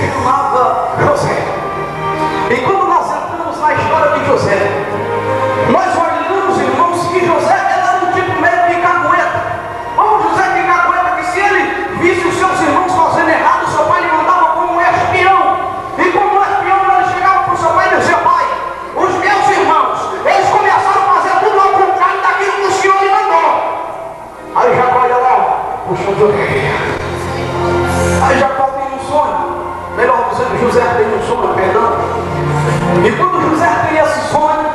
chamava José. E quando nós entramos na história de José, nós olhamos, irmãos, que José era um tipo meio de cagueta. Vamos dizer que cagueta, que se ele visse os seus irmãos fazendo errado, seu pai lhe mandava como um espião. E como espião, ele chegava para o seu pai e dizia: pai, os meus irmãos, eles começaram a fazer tudo ao contrário daquilo que o Senhor lhe mandou. Aí Jacó ia lá, puxa de orelha. Aí Jacó tem um sonho, melhor dizendo, José tem um sonho, perdão. E quando José tem esse sonho,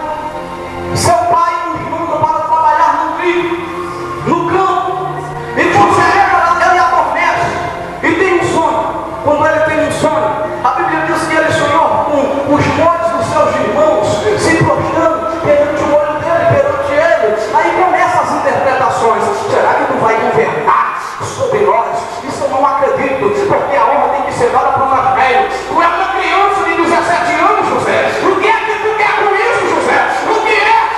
seu pai nos manda para trabalhar no trigo, no campo. E José ele adormece e tem um sonho. Quando ele tem um sonho, a Bíblia diz que ele sonhou com os molhos dos seus irmãos se prostrando perante o olho dele, perante ele. Aí começam as interpretações: será que não vai governar sobre nós? Isso eu não acredito, porque a honra tem que ser dada para o mais velho. Tu é uma criança de 17 anos, José. O que é que tu quer com isso, José? O que é?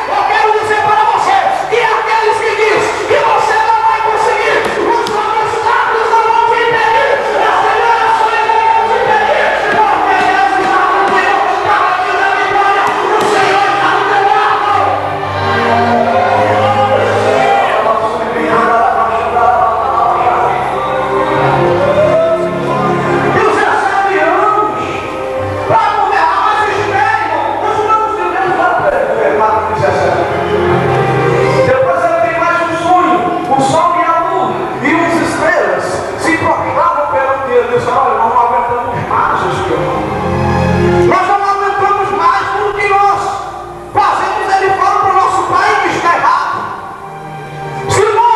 Eu quero dizer para você que aqueles que diz que você não vai conseguir, os obstáculos não vão te impedir, as tribulações não vão te impedir, porque Deus está contigo para te dar vitória. O Senhor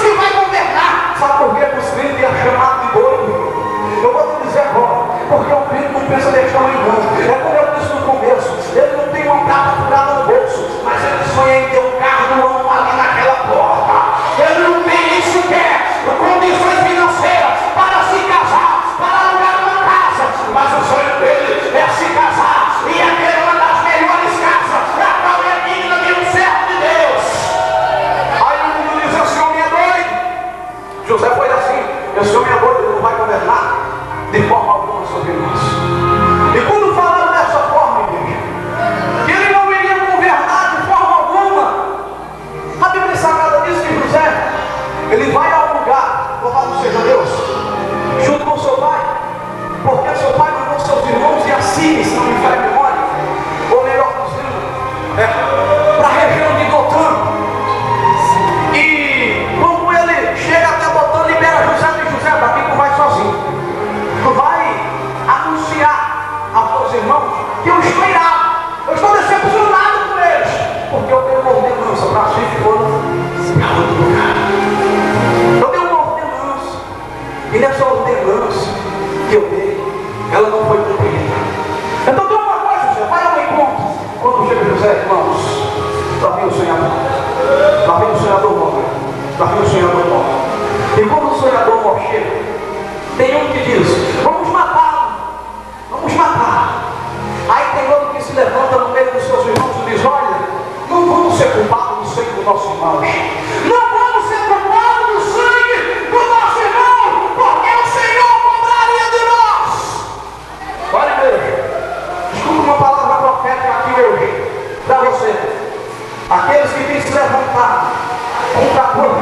está do teu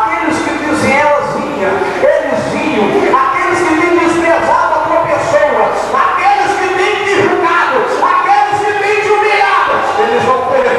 lado. Aqueles que têm te julgado, aqueles que têm te humilhado, eles vão perder.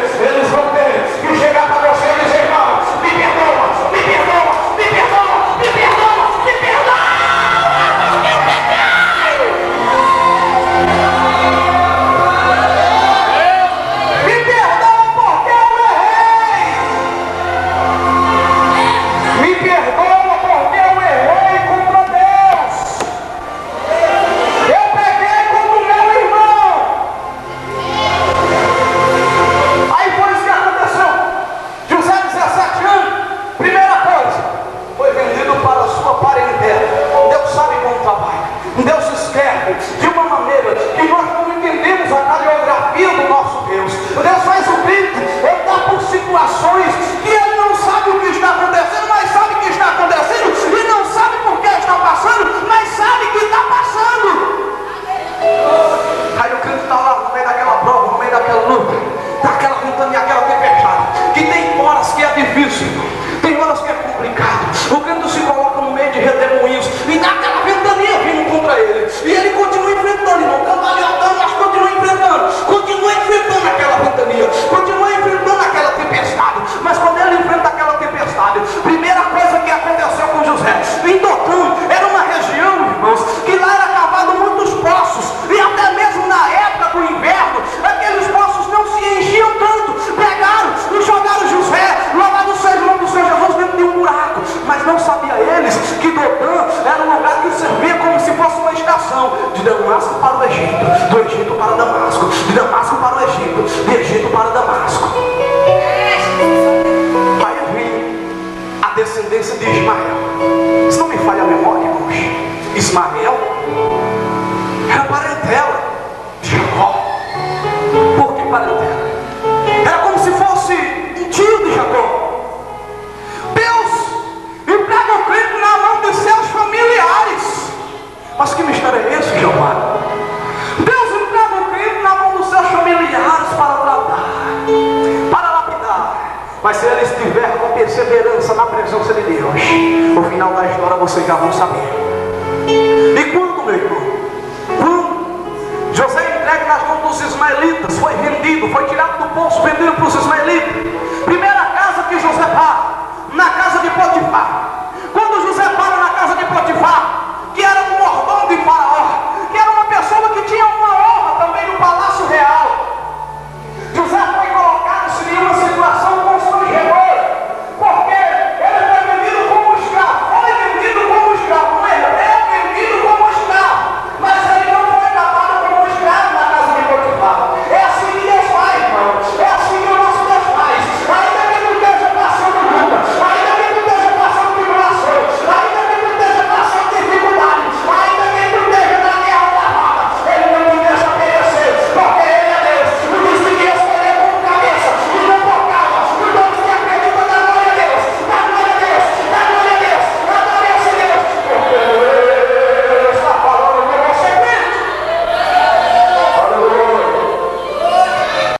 falha a memória, irmãos, Ismael era parentela de Jacó. Por que parentela? Era como se fosse um tio de Jacó. Deus entrega o crente na mão de seus familiares. Mas que mistério é esse, Jeová? Deus entrega o crente na mão dos seus familiares para tratar, para lapidar. Mas se ele estiver com perseverança na presença de Deus, no final da história vocês já vão saber. E quando, meu irmão? Quando José entregue nas mãos dos ismaelitas, foi vendido, foi tirado do poço, vendido para os ismaelitas.